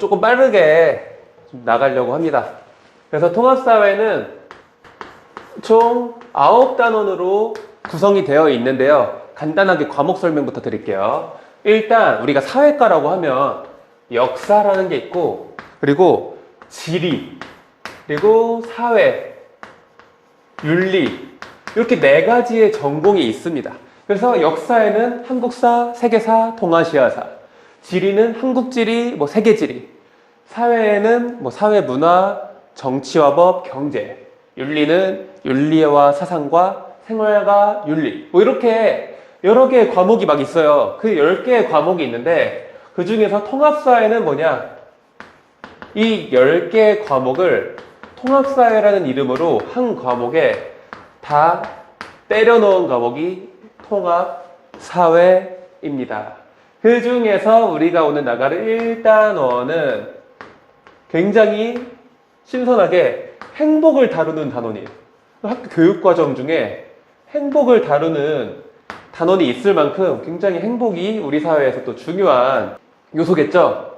조금 빠르게 좀 나가려고 합니다. 그래서 통합사회는 총 9단원으로 구성이 되어 있는데요. 간단하게 과목 설명부터 드릴게요. 일단 우리가 사회과라고 하면 역사라는 게 있고, 그리고 지리, 그리고 사회, 윤리, 이렇게 4가지의 전공이 있습니다. 그래서 역사에는 한국사, 세계사, 동아시아사, 지리는 한국지리, 세계지리, 사회에는 사회문화, 정치와 법, 경제, 윤리는 윤리와 사상과 생활과 윤리, 이렇게 여러 개의 과목이 막 있어요. 그 10개의 과목이 있는데 그 중에서 통합사회는 뭐냐? 이 10개의 과목을 통합사회라는 이름으로 한 과목에 다 때려 넣은 과목이 통합사회입니다. 그 중에서 우리가 오늘 나갈 1단원은 굉장히 신선하게 행복을 다루는 단원이에요. 학교 교육과정 중에 행복을 다루는 단원이 있을 만큼 굉장히 행복이 우리 사회에서 또 중요한 요소겠죠.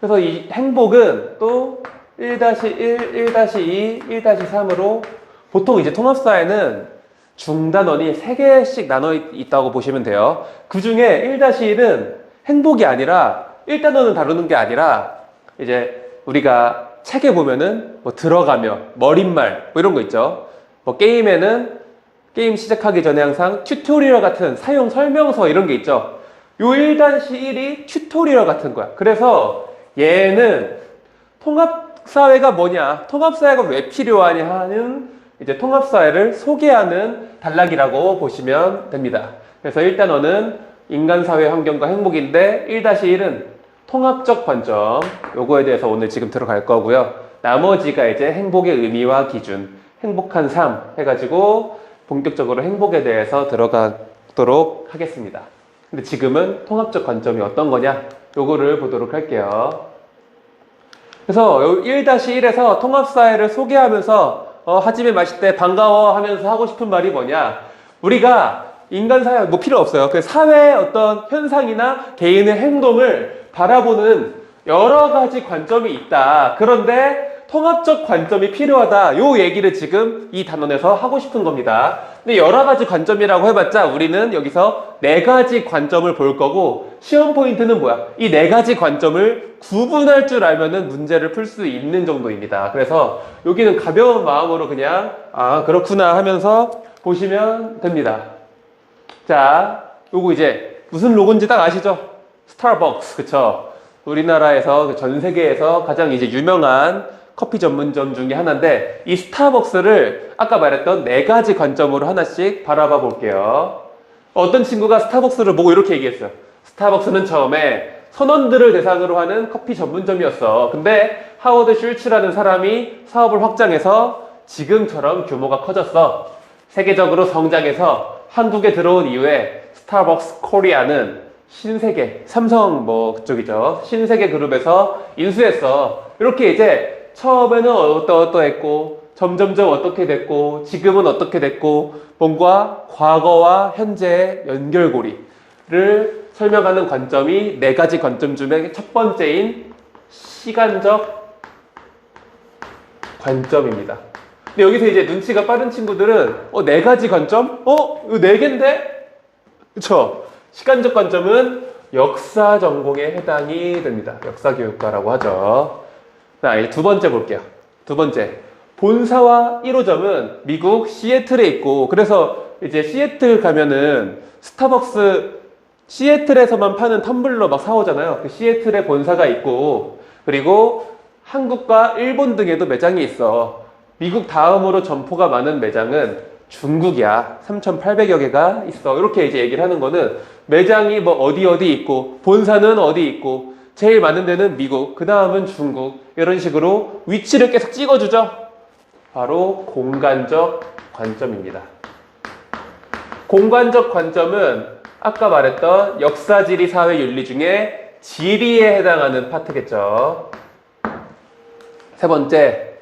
그래서 이 행복은 또 1-1, 1-2, 1-3으로 보통 이제 통합사회는 중단원이 3개씩 나눠 있다고 보시면 돼요. 그 중에 1-1은 행복이 아니라 1단원을 다루는 게 아니라 이제 우리가 책에 보면은 들어가며 머릿말 이런 거 있죠. 게임에는 게임 시작하기 전에 항상 튜토리얼 같은 사용 설명서 이런 게 있죠. 요 1-1이 튜토리얼 같은 거야. 그래서 얘는 통합사회가 뭐냐, 통합사회가 왜 필요하냐 하는 이제 통합사회를 소개하는 단락이라고 보시면 됩니다. 그래서 1단원은 인간사회 환경과 행복인데 1-1은 통합적 관점, 요거에 대해서 오늘 지금 들어갈 거고요. 나머지가 이제 행복의 의미와 기준, 행복한 삶 해가지고 본격적으로 행복에 대해서 들어가도록 하겠습니다. 근데 지금은 통합적 관점이 어떤 거냐? 요거를 보도록 할게요. 그래서 1-1에서 통합사회를 소개하면서 하지메 마시떼 반가워 하면서 하고 싶은 말이 뭐냐? 우리가 인간사회 필요 없어요. 그 사회의 어떤 현상이나 개인의 행동을 바라보는 여러 가지 관점이 있다. 그런데 통합적 관점이 필요하다. 요 얘기를 지금 이 단원에서 하고 싶은 겁니다. 근데 여러 가지 관점이라고 해봤자 우리는 여기서 4가지 관점을 볼 거고, 시험 포인트는 뭐야? 이 4가지 관점을 구분할 줄 알면은 문제를 풀 수 있는 정도입니다. 그래서 여기는 가벼운 마음으로 그냥 그렇구나 하면서 보시면 됩니다. 자, 요거 이제 무슨 로고인지 딱 아시죠? 스타벅스, 그쵸? 우리나라에서 전 세계에서 가장 이제 유명한 커피 전문점 중에 하나인데, 이 스타벅스를 아까 말했던 4가지 관점으로 하나씩 바라봐 볼게요. 어떤 친구가 스타벅스를 보고 이렇게 얘기했어요. 스타벅스는 처음에 선원들을 대상으로 하는 커피 전문점이었어. 근데 하워드 슐츠라는 사람이 사업을 확장해서 지금처럼 규모가 커졌어. 세계적으로 성장해서 한국에 들어온 이후에 스타벅스 코리아는 신세계, 삼성 그쪽이죠. 신세계 그룹에서 인수했어. 이렇게 이제 처음에는 어떠했고, 점점점 어떻게 됐고, 지금은 어떻게 됐고, 뭔가 과거와 현재의 연결고리를 설명하는 관점이 4가지 관점 중에 첫 번째인 시간적 관점입니다. 근데 여기서 이제 눈치가 빠른 친구들은 4가지 관점? 이거 4개인데? 그쵸? 시간적 관점은 역사 전공에 해당이 됩니다. 역사교육과라고 하죠. 자, 이제 두 번째 볼게요. 두 번째. 본사와 1호점은 미국 시애틀에 있고, 그래서 이제 시애틀 가면은 스타벅스 시애틀에서만 파는 텀블러 막 사오잖아요. 그 시애틀에 본사가 있고, 그리고 한국과 일본 등에도 매장이 있어. 미국 다음으로 점포가 많은 매장은 중국이야. 3,800여 개가 있어. 이렇게 이제 얘기를 하는 거는 매장이 어디 있고, 본사는 어디 있고, 제일 많은 데는 미국, 그 다음은 중국, 이런 식으로 위치를 계속 찍어주죠. 바로 공간적 관점입니다. 공간적 관점은 아까 말했던 역사, 지리, 사회, 윤리 중에 지리에 해당하는 파트겠죠. 세 번째,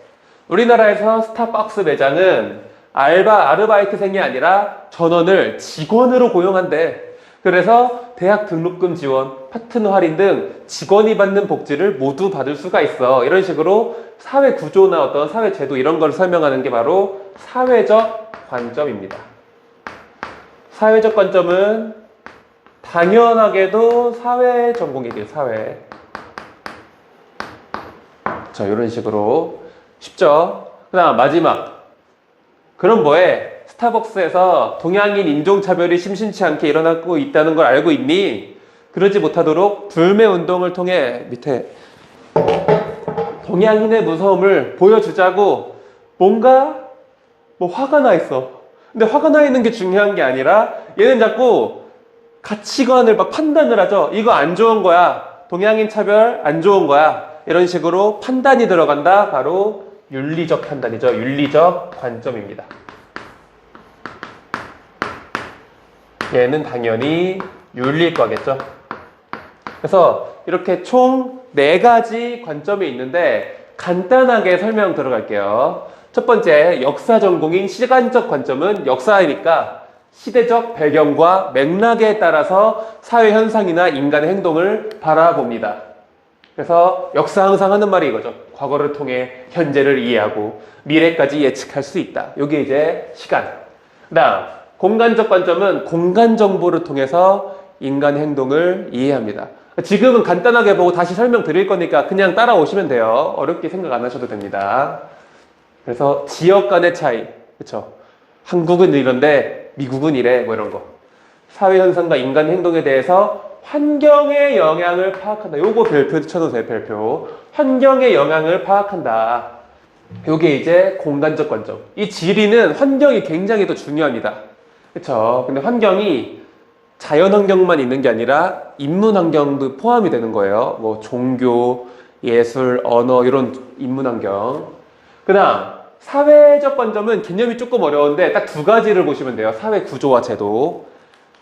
우리나라에서 스타벅스 매장은 아르바이트생이 아니라 전원을 직원으로 고용한대. 그래서 대학 등록금 지원, 파트너 할인 등 직원이 받는 복지를 모두 받을 수가 있어. 이런 식으로 사회 구조나 어떤 사회 제도 이런 걸 설명하는 게 바로 사회적 관점입니다. 사회적 관점은 당연하게도 사회 전공이에요. 사회. 자, 이런 식으로 쉽죠? 그 다음 마지막. 그럼 뭐해? 스타벅스에서 동양인 인종차별이 심심치 않게 일어나고 있다는 걸 알고 있니? 그러지 못하도록 불매운동을 통해 밑에 동양인의 무서움을 보여주자고 뭔가 화가 나 있어. 근데 화가 나 있는 게 중요한 게 아니라 얘는 자꾸 가치관을 막 판단을 하죠. 이거 안 좋은 거야. 동양인 차별 안 좋은 거야. 이런 식으로 판단이 들어간다. 바로 윤리적 판단이죠. 윤리적 관점입니다. 얘는 당연히 윤리과겠죠. 그래서 이렇게 총 4가지 관점이 있는데 간단하게 설명 들어갈게요. 첫 번째, 역사 전공인 시간적 관점은 역사이니까 시대적 배경과 맥락에 따라서 사회 현상이나 인간의 행동을 바라봅니다. 그래서 역사 항상 하는 말이 이거죠. 과거를 통해 현재를 이해하고 미래까지 예측할 수 있다. 이게 이제 시간. 그다음 공간적 관점은 공간 정보를 통해서 인간의 행동을 이해합니다. 지금은 간단하게 보고 다시 설명드릴 거니까 그냥 따라오시면 돼요. 어렵게 생각 안 하셔도 됩니다. 그래서 지역 간의 차이, 그렇죠? 한국은 이런데 미국은 이래, 뭐 이런 거. 사회 현상과 인간 행동에 대해서 환경의 영향을 파악한다. 요거 별표 쳐놓으세요, 별표. 환경의 영향을 파악한다. 요게 이제 공간적 관점. 이 지리는 환경이 굉장히 더 중요합니다. 그쵸? 근데 환경이 자연 환경만 있는 게 아니라 인문 환경도 포함이 되는 거예요. 뭐 종교, 예술, 언어 이런 인문 환경. 그 다음 사회적 관점은 개념이 조금 어려운데 딱 2가지를 보시면 돼요. 사회 구조와 제도.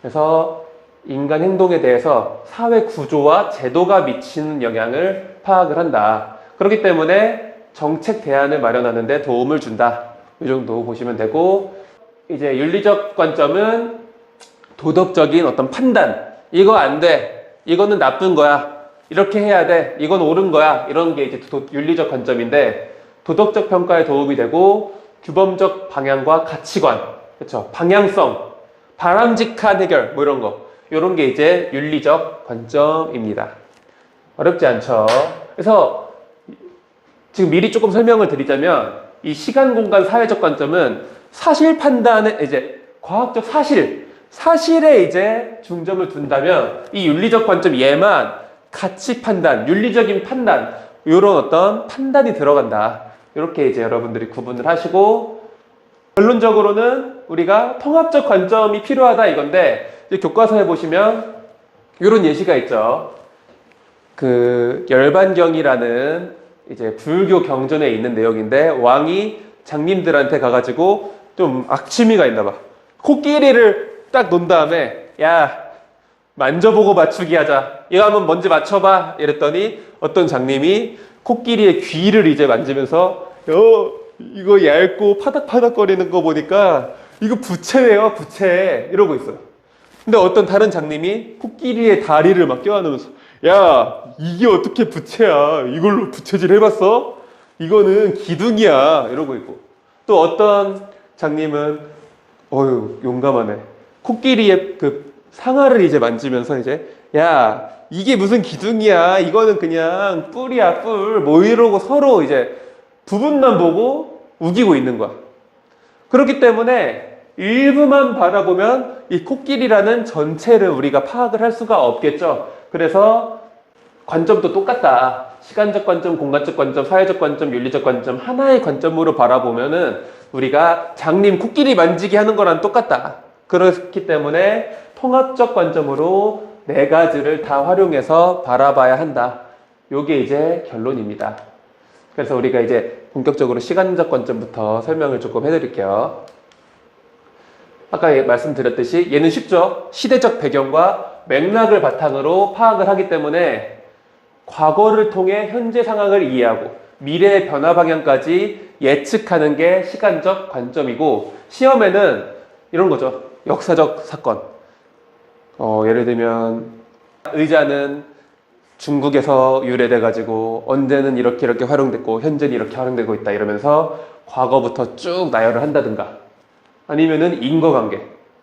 그래서 인간 행동에 대해서 사회 구조와 제도가 미치는 영향을 파악을 한다. 그렇기 때문에 정책 대안을 마련하는 데 도움을 준다. 이 정도 보시면 되고, 이제 윤리적 관점은 도덕적인 어떤 판단. 이거 안 돼. 이거는 나쁜 거야. 이렇게 해야 돼. 이건 옳은 거야. 이런 게 이제 윤리적 관점인데, 도덕적 평가에 도움이 되고 규범적 방향과 가치관, 그렇죠? 방향성, 바람직한 해결, 뭐 이런 거, 이런 게 이제 윤리적 관점입니다. 어렵지 않죠? 그래서 지금 미리 조금 설명을 드리자면 이 시간, 공간, 사회적 관점은 사실 판단에 이제 과학적 사실에 이제 중점을 둔다면 이 윤리적 관점 얘만 가치 판단, 윤리적인 판단, 이런 어떤 판단이 들어간다. 이렇게 이제 여러분들이 구분을 하시고, 결론적으로는 우리가 통합적 관점이 필요하다 이건데, 이제 교과서에 보시면 이런 예시가 있죠. 그 열반경이라는 이제 불교 경전에 있는 내용인데, 왕이 장님들한테 가가지고 좀 악취미가 있나 봐. 코끼리를 딱 놓은 다음에, 야, 만져보고 맞추기 하자. 이거 한번 먼저 맞춰봐. 이랬더니 어떤 장님이 코끼리의 귀를 이제 만지면서 이거 얇고 파닥파닥거리는 거 보니까 이거 부채예요, 부채. 이러고 있어요. 근데 어떤 다른 장님이 코끼리의 다리를 막 껴안으면서 야, 이게 어떻게 부채야. 이걸로 부채질 해봤어? 이거는 기둥이야. 이러고 있고. 또 어떤 장님은 용감하네. 코끼리의 그 상아를 이제 만지면서 이제 야, 이게 무슨 기둥이야. 이거는 그냥 뿔이야, 뿔. 뭐 이러고 서로 이제 부분만 보고 우기고 있는 거야. 그렇기 때문에 일부만 바라보면 이 코끼리라는 전체를 우리가 파악을 할 수가 없겠죠. 그래서 관점도 똑같다. 시간적 관점, 공간적 관점, 사회적 관점, 윤리적 관점 하나의 관점으로 바라보면은 우리가 장님 코끼리 만지기 하는 거랑 똑같다. 그렇기 때문에 통합적 관점으로 4가지를 다 활용해서 바라봐야 한다. 요게 이제 결론입니다. 그래서 우리가 이제 본격적으로 시간적 관점부터 설명을 조금 해드릴게요. 아까 말씀드렸듯이 얘는 쉽죠? 시대적 배경과 맥락을 바탕으로 파악을 하기 때문에 과거를 통해 현재 상황을 이해하고 미래의 변화 방향까지 예측하는 게 시간적 관점이고, 시험에는 이런 거죠. 역사적 사건. 예를 들면 의자는 중국에서 유래돼가지고 언제는 이렇게 활용됐고 현재는 이렇게 활용되고 있다 이러면서 과거부터 쭉 나열을 한다든가, 아니면은 인과관계,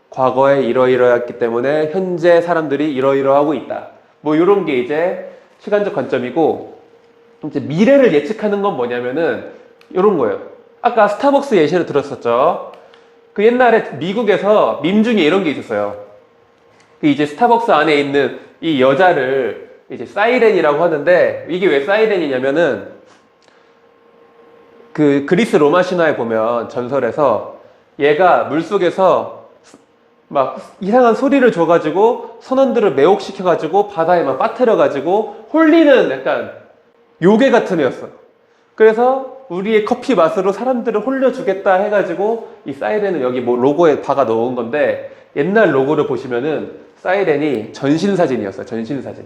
과거에 이러이러했기 때문에 현재 사람들이 이러이러하고 있다, 뭐 이런 게 이제 시간적 관점이고, 이제 미래를 예측하는 건 뭐냐면은 이런 거예요. 아까 스타벅스 예시를 들었었죠. 그 옛날에 미국에서 밈 중에 이런 게 있었어요. 그 이제 스타벅스 안에 있는 이 여자를 이제 사이렌이라고 하는데, 이게 왜 사이렌이냐면은 그 그리스 로마 신화에 보면 전설에서 얘가 물속에서 막 이상한 소리를 줘가지고 선원들을 매혹시켜가지고 바다에 막 빠뜨려가지고 홀리는 약간 요괴 같은 애였어. 그래서 우리의 커피 맛으로 사람들을 홀려주겠다 해가지고 이 사이렌은 여기 뭐 로고에 박아 넣은 건데, 옛날 로고를 보시면은 사이렌이 전신사진이었어요. 전신사진.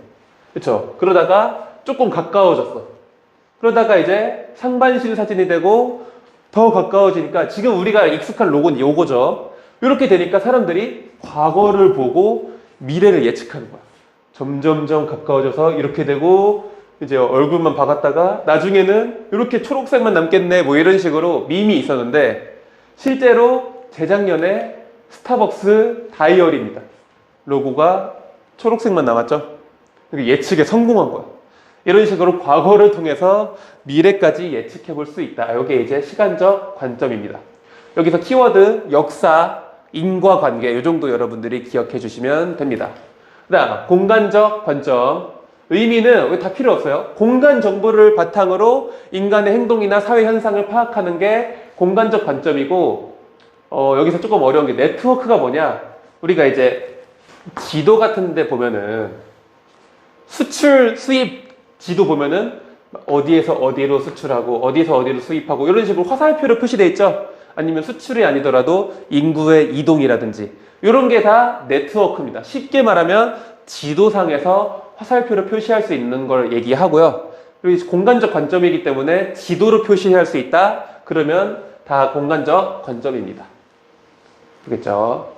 그쵸? 그러다가 조금 가까워졌어. 그러다가 이제 상반신 사진이 되고 더 가까워지니까 지금 우리가 익숙한 로고는 요거죠. 이렇게 되니까 사람들이 과거를 보고 미래를 예측하는 거야. 점점점 가까워져서 이렇게 되고 이제 얼굴만 박았다가 나중에는 이렇게 초록색만 남겠네, 뭐 이런 식으로 밈이 있었는데, 실제로 재작년에 스타벅스 다이어리입니다. 로고가 초록색만 남았죠. 예측에 성공한 거야. 이런 식으로 과거를 통해서 미래까지 예측해 볼 수 있다. 이게 이제 시간적 관점입니다. 여기서 키워드 역사, 인과관계 이 정도 여러분들이 기억해 주시면 됩니다. 그다음 공간적 관점. 의미는 다 필요 없어요. 공간 정보를 바탕으로 인간의 행동이나 사회 현상을 파악하는 게 공간적 관점이고, 여기서 조금 어려운 게 네트워크가 뭐냐. 우리가 이제 지도 같은 데 보면은 수출, 수입 지도 보면은 어디에서 어디로 수출하고 어디에서 어디로 수입하고 이런 식으로 화살표로 표시되어 있죠. 아니면 수출이 아니더라도 인구의 이동이라든지 이런 게 다 네트워크입니다. 쉽게 말하면 지도상에서 화살표로 표시할 수 있는 걸 얘기하고요. 그리고 공간적 관점이기 때문에 지도로 표시할 수 있다. 그러면 다 공간적 관점입니다. 그렇겠죠?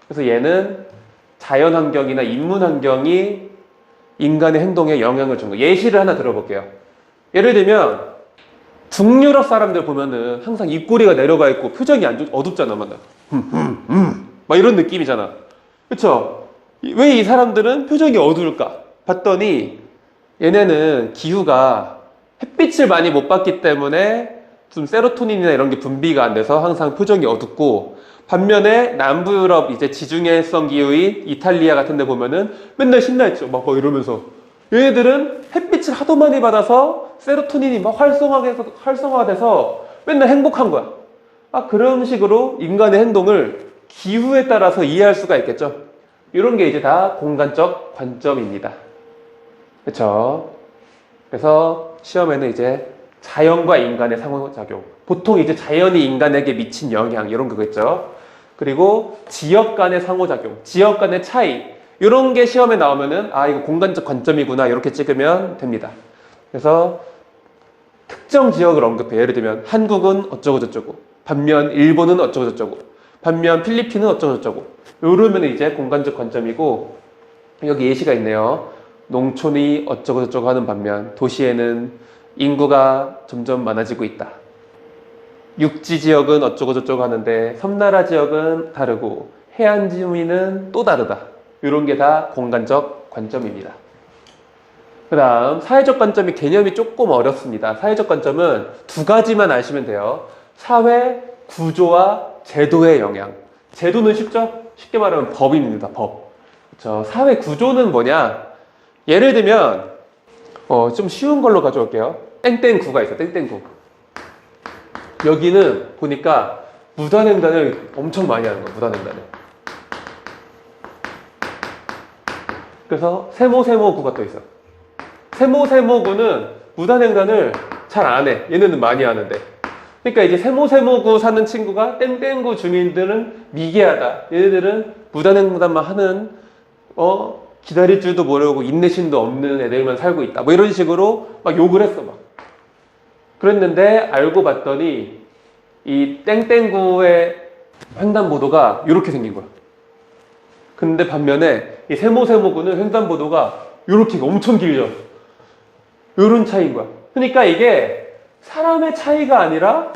그래서 얘는 자연환경이나 인문환경이 인간의 행동에 영향을 준 거. 예시를 하나 들어볼게요. 예를 들면 북유럽 사람들 보면은 항상 입꼬리가 내려가 있고 표정이 어둡잖아. 막 이런 느낌이잖아. 그쵸? 왜 이 사람들은 표정이 어두울까? 봤더니 얘네는 기후가 햇빛을 많이 못 받기 때문에 좀 세로토닌이나 이런 게 분비가 안 돼서 항상 표정이 어둡고, 반면에 남부 유럽 이제 지중해성 기후인 이탈리아 같은 데 보면은 맨날 신나있죠. 막 이러면서. 얘네들은 햇빛을 하도 많이 받아서 세로토닌이 막 활성화가 돼서 맨날 행복한 거야. 그런 식으로 인간의 행동을 기후에 따라서 이해할 수가 있겠죠. 이런 게 이제 다 공간적 관점입니다. 그렇죠? 그래서 시험에는 이제 자연과 인간의 상호작용, 보통 이제 자연이 인간에게 미친 영향 이런 거겠죠. 그리고 지역 간의 상호작용, 지역 간의 차이 이런 게 시험에 나오면은 이거 공간적 관점이구나 이렇게 찍으면 됩니다. 그래서 특정 지역을 언급해. 예를 들면 한국은 어쩌고 저쩌고, 반면 일본은 어쩌고 저쩌고, 반면 필리핀은 어쩌고 저쩌고. 이러면 이제 공간적 관점이고, 여기 예시가 있네요. 농촌이 어쩌고 저쩌고 하는 반면 도시에는 인구가 점점 많아지고 있다. 육지 지역은 어쩌고 저쩌고 하는데 섬나라 지역은 다르고 해안 주민은 또 다르다. 이런 게 다 공간적 관점입니다. 그 다음 사회적 관점이 개념이 조금 어렵습니다. 사회적 관점은 두 가지만 아시면 돼요. 사회 구조와 제도의 영향. 제도는 쉽죠? 쉽게 말하면 법입니다. 법. 그렇죠? 사회 구조는 뭐냐? 예를 들면 좀 쉬운 걸로 가져올게요. 땡땡구가 있어. 땡땡구. 여기는 보니까 무단횡단을 엄청 많이 하는 거야. 무단횡단을. 그래서 세모세모구가 또 있어. 세모세모구는 무단횡단을 잘 안 해. 얘네는 많이 하는데. 그러니까 이제 세모세모구 사는 친구가 땡땡구 주민들은 미개하다. 얘네들은 무단횡단만 하는 기다릴 줄도 모르고 인내심도 없는 애들만 살고 있다. 뭐 이런 식으로 막 욕을 했어. 막. 그랬는데 알고 봤더니 이 땡땡구의 횡단보도가 이렇게 생긴 거야. 근데 반면에 이 세모세모군은 횡단보도가 이렇게 엄청 길죠. 요런 차이인 거야. 그러니까 이게 사람의 차이가 아니라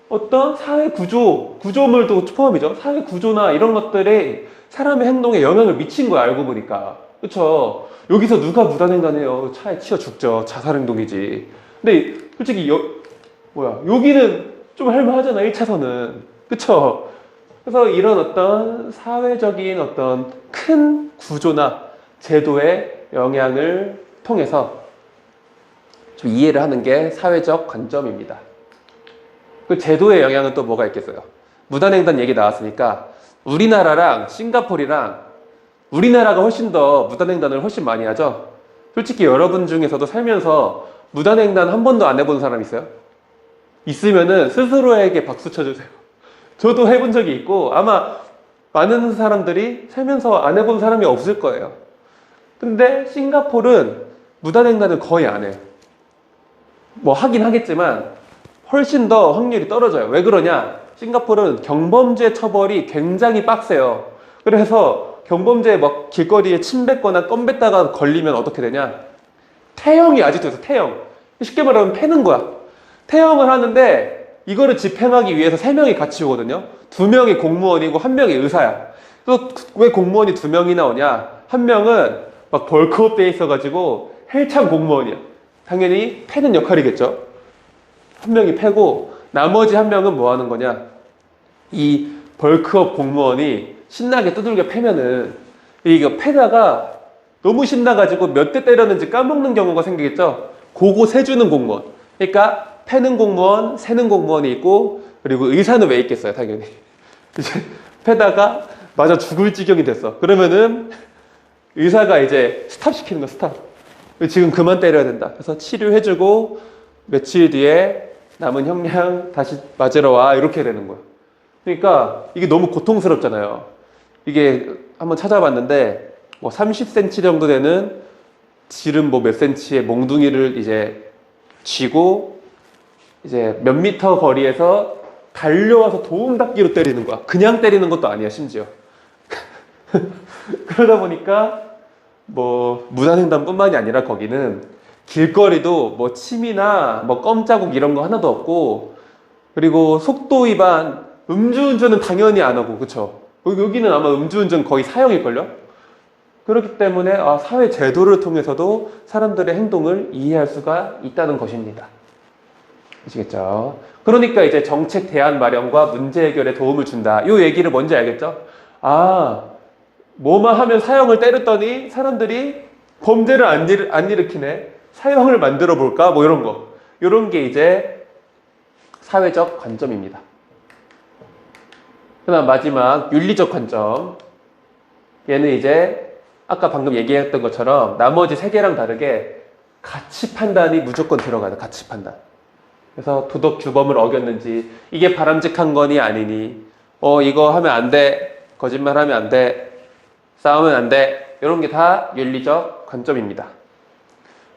어떤 사회 구조물도 포함이죠. 사회 구조나 이런 것들이 사람의 행동에 영향을 미친 거야, 알고 보니까. 그쵸? 여기서 누가 무단횡단해요? 차에 치여 죽죠. 자살행동이지. 근데 솔직히 여기는 좀 할만하잖아, 1차선은. 그쵸? 그래서 이런 어떤 사회적인 어떤 큰 구조나 제도의 영향을 통해서 좀 이해를 하는 게 사회적 관점입니다. 그 제도의 영향은 또 뭐가 있겠어요? 무단횡단 얘기 나왔으니까 우리나라랑 싱가포르랑 우리나라가 훨씬 더 무단횡단을 훨씬 많이 하죠? 솔직히 여러분 중에서도 살면서 무단횡단 한 번도 안 해본 사람 있어요? 있으면은 스스로에게 박수 쳐주세요. 저도 해본 적이 있고 아마 많은 사람들이 살면서 안 해본 사람이 없을 거예요. 근데 싱가포르는 무단횡단을 거의 안 해요. 뭐 하긴 하겠지만 훨씬 더 확률이 떨어져요. 왜 그러냐? 싱가포르는 경범죄 처벌이 굉장히 빡세요. 그래서 경범죄에 막 길거리에 침 뱉거나 껌 뱉다가 걸리면 어떻게 되냐? 태형이 아직도 있어, 태형. 쉽게 말하면 패는 거야. 태형을 하는데 이거를 집행하기 위해서 3명이 같이 오거든요. 2명이 공무원이고 1명이 의사야. 또 왜 공무원이 2명이나 오냐? 1명은 막 벌크업 돼 있어가지고 헬창 공무원이야. 당연히 패는 역할이겠죠. 1명이 패고 나머지 1명은 뭐 하는 거냐? 이 벌크업 공무원이 신나게 두들겨 패면은 이거 패다가 너무 신나가지고 몇 대 때렸는지 까먹는 경우가 생기겠죠. 그거 세주는 공무원. 그러니까 패는 공무원, 세는 공무원이 있고, 그리고 의사는 왜 있겠어요, 당연히. 이제 패다가 맞아 죽을 지경이 됐어. 그러면은 의사가 이제 스탑 시키는 거, 스탑. 지금 그만 때려야 된다. 그래서 치료해주고 며칠 뒤에 남은 형량 다시 맞으러 와, 이렇게 되는 거야. 그러니까 이게 너무 고통스럽잖아요. 이게 한번 찾아봤는데 뭐 30cm 정도 되는 지름 뭐 몇 cm의 몽둥이를 이제 쥐고 이제 몇 미터 거리에서 달려와서 도움닫기로 때리는 거야. 그냥 때리는 것도 아니야, 심지어. 그러다 보니까 뭐 무단횡단뿐만이 아니라 거기는 길거리도 뭐 침이나 뭐 껌자국 이런 거 하나도 없고, 그리고 속도 위반, 음주운전은 당연히 안 하고, 그쵸? 여기는 아마 음주운전 거의 사형일걸요? 그렇기 때문에 사회 제도를 통해서도 사람들의 행동을 이해할 수가 있다는 것입니다. 아시겠죠? 그러니까 이제 정책 대안 마련과 문제 해결에 도움을 준다. 이 얘기를 뭔지 알겠죠? 뭐만 하면 사형을 때렸더니 사람들이 범죄를 안 일으키네. 사형을 만들어 볼까? 뭐 이런 거. 이런 게 이제 사회적 관점입니다. 그다음 마지막 윤리적 관점. 얘는 이제 아까 방금 얘기했던 것처럼 나머지 3개랑 다르게 가치 판단이 무조건 들어가요. 가치 판단. 그래서 도덕 규범을 어겼는지, 이게 바람직한 거니 아니니, 이거 하면 안 돼, 거짓말 하면 안 돼, 싸우면 안 돼, 이런 게 다 윤리적 관점입니다.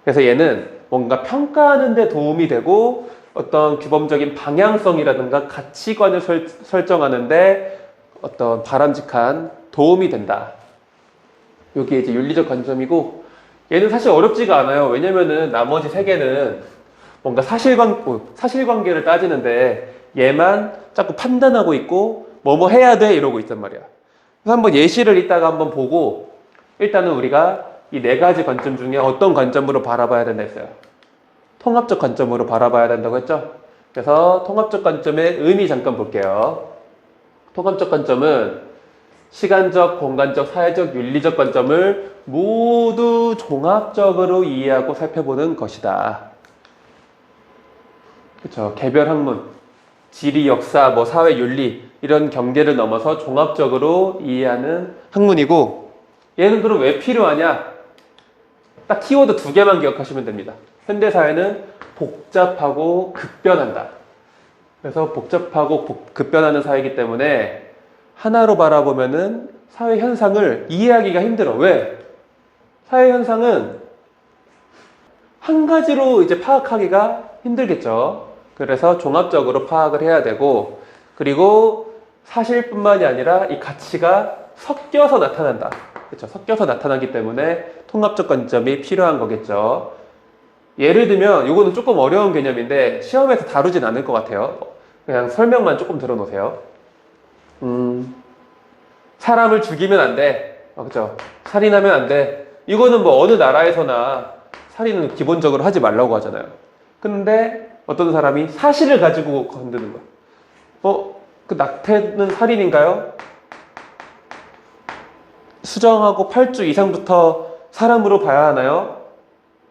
그래서 얘는 뭔가 평가하는 데 도움이 되고 어떤 규범적인 방향성이라든가 가치관을 설정하는데 어떤 바람직한 도움이 된다. 이게 이제 윤리적 관점이고, 얘는 사실 어렵지가 않아요. 왜냐면은 나머지 3개는 뭔가 사실관계를 따지는데 얘만 자꾸 판단하고 있고 뭐뭐 해야 돼 이러고 있단 말이야. 그래서 한번 예시를 이따가 한번 보고, 일단은 우리가 이 4가지 관점 중에 어떤 관점으로 바라봐야 된다 했어요. 통합적 관점으로 바라봐야 된다고 했죠. 그래서 통합적 관점의 의미 잠깐 볼게요. 통합적 관점은 시간적, 공간적, 사회적, 윤리적 관점을 모두 종합적으로 이해하고 살펴보는 것이다. 그렇죠. 개별 학문, 지리, 역사, 뭐 사회, 윤리 이런 경계를 넘어서 종합적으로 이해하는 학문이고, 얘는 그럼 왜 필요하냐? 딱 키워드 2개만 기억하시면 됩니다. 현대사회는 복잡하고 급변한다. 그래서 복잡하고 급변하는 사회이기 때문에 하나로 바라보면은 사회 현상을 이해하기가 힘들어. 왜? 사회 현상은 한 가지로 이제 파악하기가 힘들겠죠. 그래서 종합적으로 파악을 해야 되고, 그리고 사실뿐만이 아니라 이 가치가 섞여서 나타난다. 그렇죠? 섞여서 나타나기 때문에 통합적 관점이 필요한 거겠죠. 예를 들면 이거는 조금 어려운 개념인데 시험에서 다루진 않을 것 같아요. 그냥 설명만 조금 들어놓으세요. 사람을 죽이면 안 돼. 그렇죠? 살인하면 안 돼. 이거는 뭐 어느 나라에서나 살인은 기본적으로 하지 말라고 하잖아요. 근데 어떤 사람이 사실을 가지고 건드는 거야. 그 낙태는 살인인가요? 수정하고 8주 이상부터 사람으로 봐야 하나요?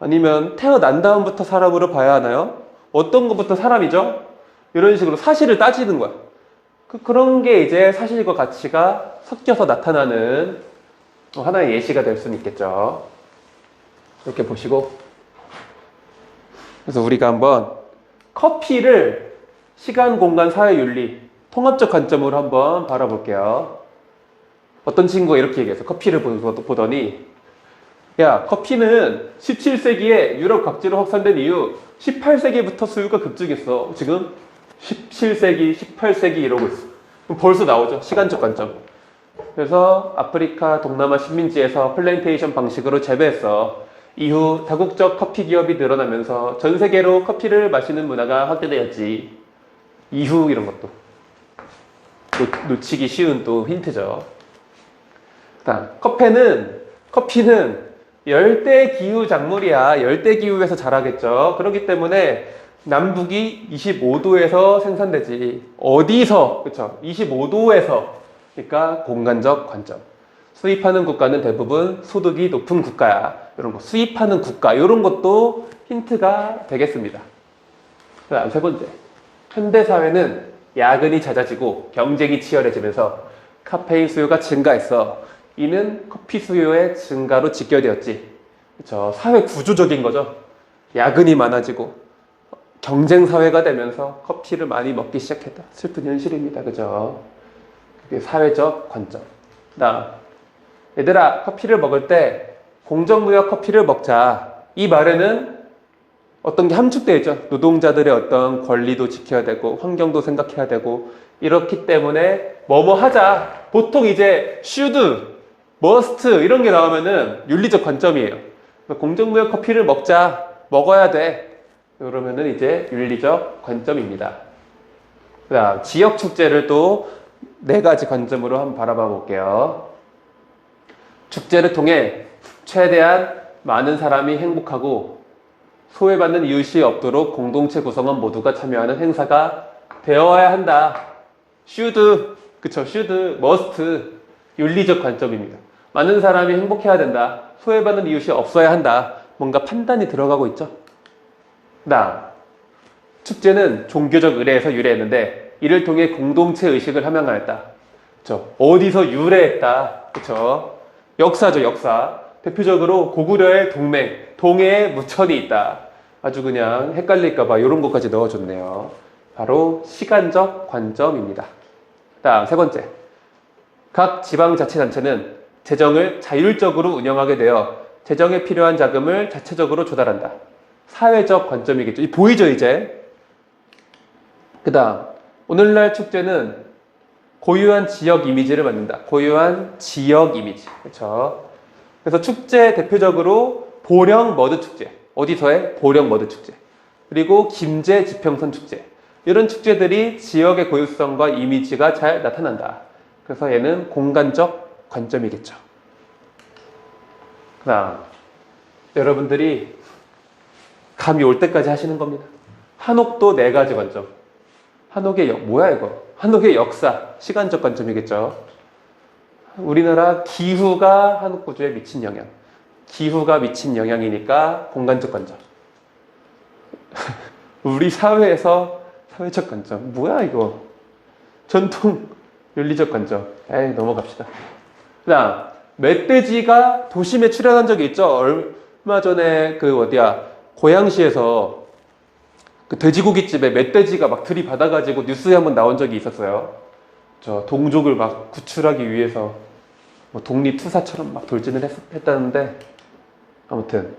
아니면 태어난 다음부터 사람으로 봐야 하나요? 어떤 것부터 사람이죠? 이런 식으로 사실을 따지는 거야. 그런 게 이제 사실과 가치가 섞여서 나타나는 하나의 예시가 될 수는 있겠죠. 이렇게 보시고. 그래서 우리가 한번 커피를 시간, 공간, 사회, 윤리, 통합적 관점으로 한번 바라볼게요. 어떤 친구가 이렇게 얘기해서 커피를 보더니 야, 커피는 17세기에 유럽 각지로 확산된 이후 18세기부터 수요가 급증했어. 지금 17세기, 18세기 이러고 있어. 그럼 벌써 나오죠. 시간적 관점. 그래서 아프리카, 동남아 식민지에서 플랜테이션 방식으로 재배했어. 이후 다국적 커피 기업이 늘어나면서 전 세계로 커피를 마시는 문화가 확대되었지. 이후 이런 것도 놓치기 쉬운 또 힌트죠. 커피는 열대 기후 작물이야. 열대 기후에서 자라겠죠. 그렇기 때문에 남북이 25도에서 생산되지. 어디서? 그쵸? 25도에서. 그러니까 공간적 관점. 수입하는 국가는 대부분 소득이 높은 국가야. 이런 거. 수입하는 국가. 이런 것도 힌트가 되겠습니다. 그다음 세 번째. 현대사회는 야근이 잦아지고 경쟁이 치열해지면서 카페인 수요가 증가했어. 이는 커피 수요의 증가로 직결되었지. 그쵸? 사회 구조적인 거죠. 야근이 많아지고 경쟁 사회가 되면서 커피를 많이 먹기 시작했다. 슬픈 현실입니다. 그죠? 그게 사회적 관점. 그다음, 얘들아, 커피를 먹을 때 공정무역 커피를 먹자. 이 말에는 어떤 게 함축되어 있죠. 노동자들의 어떤 권리도 지켜야 되고 환경도 생각해야 되고 이렇기 때문에 뭐뭐 하자. 보통 이제 should, must 이런 게 나오면은 윤리적 관점이에요. 공정무역 커피를 먹어야 돼. 그러면은 이제 윤리적 관점입니다. 그다음 지역 축제를 또 4가지 관점으로 한번 바라봐 볼게요. 축제를 통해 최대한 많은 사람이 행복하고 소외받는 이웃이 없도록 공동체 구성원 모두가 참여하는 행사가 되어야 한다. should, 그쵸? should, must 윤리적 관점입니다. 많은 사람이 행복해야 된다. 소외받는 이웃이 없어야 한다. 뭔가 판단이 들어가고 있죠. 그다음, 축제는 종교적 의례에서 유래했는데 이를 통해 공동체 의식을 함양하였다. 그쵸? 어디서 유래했다. 그쵸? 역사죠, 역사. 대표적으로 고구려의 동해에 무천이 있다. 아주 그냥 헷갈릴까봐 이런 것까지 넣어줬네요. 바로 시간적 관점입니다. 다음 세 번째. 각 지방자치단체는 재정을 자율적으로 운영하게 되어 재정에 필요한 자금을 자체적으로 조달한다. 사회적 관점이겠죠. 이 보이죠, 이제? 그 다음, 오늘날 축제는 고유한 지역 이미지를 만든다. 고유한 지역 이미지. 그렇죠? 그래서 축제 대표적으로 보령 머드 축제. 어디서의? 보령 머드 축제. 그리고 김제 지평선 축제. 이런 축제들이 지역의 고유성과 이미지가 잘 나타난다. 그래서 얘는 공간적 관점이겠죠. 그 다음, 여러분들이 감이 올 때까지 하시는 겁니다. 한옥도 4가지 관점. 뭐야 이거? 한옥의 역사, 시간적 관점이겠죠. 우리나라 기후가 한옥 구조에 미친 영향. 기후가 미친 영향이니까 공간적 관점. 우리 사회에서 사회적 관점. 뭐야 이거? 전통 윤리적 관점. 넘어갑시다. 그 다음, 멧돼지가 도심에 출현한 적이 있죠. 얼마 전에 고양시에서 그 돼지고기집에 멧돼지가 막 들이받아가지고 뉴스에 한번 나온 적이 있었어요. 저 동족을 막 구출하기 위해서 뭐 독립투사처럼 막 돌진을 했다는데, 아무튼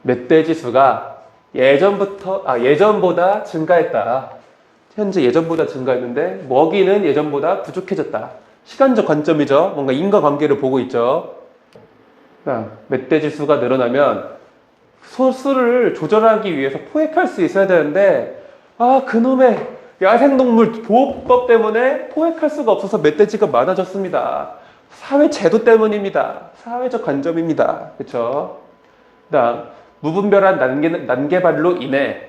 멧돼지 수가 예전보다 증가했다. 현재 예전보다 증가했는데 먹이는 예전보다 부족해졌다. 시간적 관점이죠. 뭔가 인과관계를 보고 있죠. 멧돼지 수가 늘어나면 수를 조절하기 위해서 포획할 수 있어야 되는데 그놈의 야생동물 보호법 때문에 포획할 수가 없어서 멧돼지가 많아졌습니다. 사회 제도 때문입니다. 사회적 관점입니다. 그렇죠? 그다음 무분별한 난개발로 인해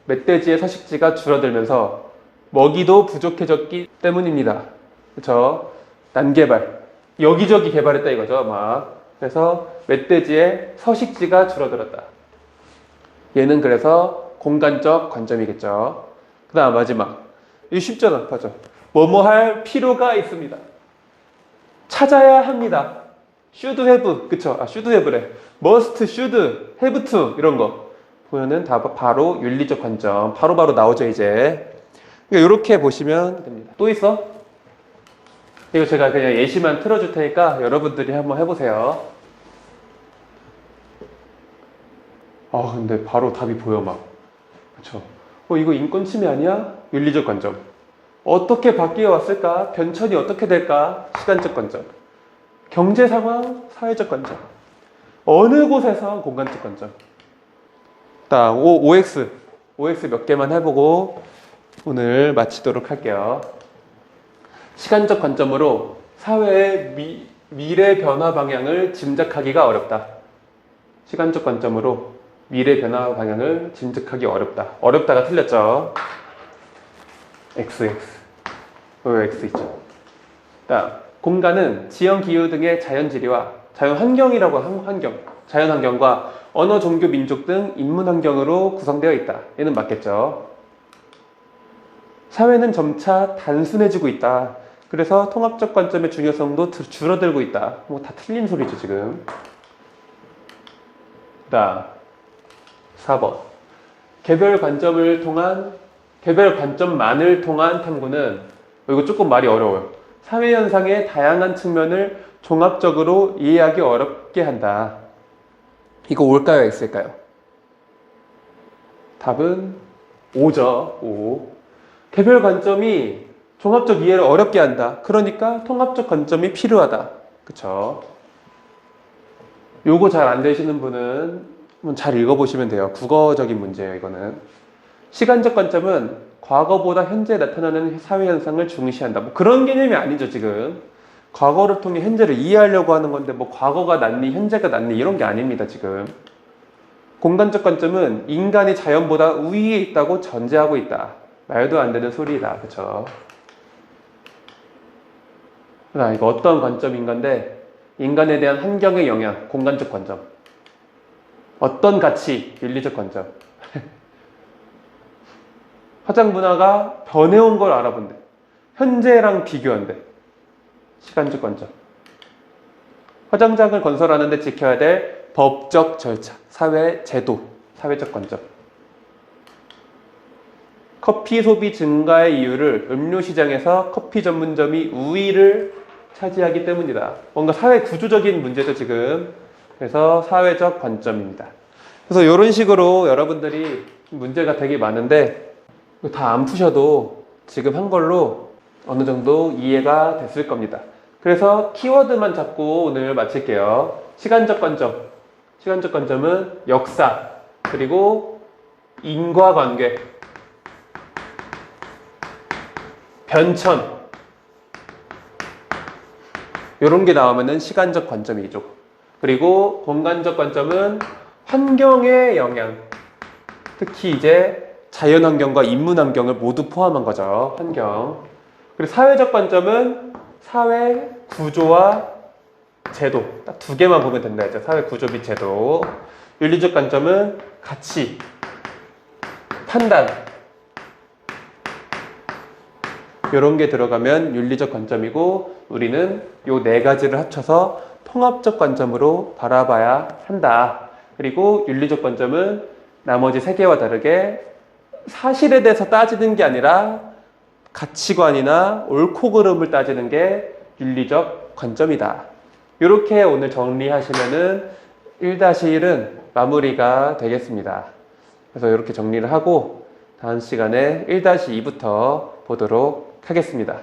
멧돼지의 서식지가 줄어들면서 먹이도 부족해졌기 때문입니다. 그렇죠? 난개발, 여기저기 개발했다 이거죠. 그래서 멧돼지의 서식지가 줄어들었다. 얘는 그래서 공간적 관점이겠죠. 그 다음 마지막, 이거 쉽잖아. 맞죠? 뭐뭐 할 필요가 있습니다. 찾아야 합니다. should have, 그쵸? should have래. must, should, have to 이런 거 보면은 다 바로 윤리적 관점 바로 나오죠 이제. 이렇게 보시면 됩니다. 또 있어? 이거 제가 그냥 예시만 틀어줄 테니까 여러분들이 한번 해보세요. 근데 바로 답이 보여 막. 그쵸? 이거 인권 침해 아니야? 윤리적 관점. 어떻게 바뀌어 왔을까? 변천이 어떻게 될까? 시간적 관점. 경제 상황, 사회적 관점. 어느 곳에서 공간적 관점. 다음 OX 몇 개만 해보고 오늘 마치도록 할게요. 시간적 관점으로 사회의 미래 변화 방향을 짐작하기가 어렵다. 시간적 관점으로 미래 변화 방향을 짐작하기 어렵다. 어렵다가 틀렸죠. XX. X 있죠. 다음 공간은 지형, 기후 등의 자연지리와 자연환경이라고 자연환경과 언어, 종교, 민족 등 인문환경으로 구성되어 있다. 얘는 맞겠죠. 사회는 점차 단순해지고 있다. 그래서 통합적 관점의 중요성도 줄어들고 있다. 다 틀린 소리죠 지금. 다음 4번 개별 관점만을 통한 탐구는 이거 조금 말이 어려워요. 사회 현상의 다양한 측면을 종합적으로 이해하기 어렵게 한다. 이거 O일까요? X일까요? 답은 O죠. O. 개별 관점이 종합적 이해를 어렵게 한다. 그러니까 통합적 관점이 필요하다. 그쵸? 요거 잘 안 되시는 분은 잘 읽어보시면 돼요. 국어적인 문제예요, 이거는. 시간적 관점은 과거보다 현재에 나타나는 사회 현상을 중시한다. 그런 개념이 아니죠, 지금. 과거를 통해 현재를 이해하려고 하는 건데, 과거가 낫니, 현재가 낫니, 이런 게 아닙니다, 지금. 공간적 관점은 인간이 자연보다 우위에 있다고 전제하고 있다. 말도 안 되는 소리다. 그쵸? 이거 어떤 관점인 건데, 인간에 대한 환경의 영향, 공간적 관점. 어떤 가치, 윤리적 관점. 화장 문화가 변해온 걸 알아본대. 현재랑 비교한대. 시간적 관점. 화장장을 건설하는데 지켜야 될 법적 절차, 사회 제도, 사회적 관점. 커피 소비 증가의 이유를 음료 시장에서 커피 전문점이 우위를 차지하기 때문이다. 뭔가 사회 구조적인 문제죠, 지금. 그래서 사회적 관점입니다. 그래서 이런 식으로 여러분들이 문제가 되게 많은데 다 안 푸셔도 지금 한 걸로 어느 정도 이해가 됐을 겁니다. 그래서 키워드만 잡고 오늘 마칠게요. 시간적 관점. 시간적 관점은 역사, 그리고 인과관계, 변천, 이런 게 나오면은 시간적 관점이죠. 그리고 공간적 관점은 환경의 영향, 특히 이제 자연환경과 인문환경을 모두 포함한 거죠. 환경. 그리고 사회적 관점은 사회 구조와 제도, 딱 두 개만 보면 된다 했죠. 사회 구조 및 제도. 윤리적 관점은 가치, 판단, 이런 게 들어가면 윤리적 관점이고, 우리는 요 네 가지를 합쳐서 통합적 관점으로 바라봐야 한다. 그리고 윤리적 관점은 나머지 세 개와 다르게 사실에 대해서 따지는 게 아니라 가치관이나 옳고 그름을 따지는 게 윤리적 관점이다. 이렇게 오늘 정리하시면은 1-1은 마무리가 되겠습니다. 그래서 이렇게 정리를 하고 다음 시간에 1-2부터 보도록 하겠습니다.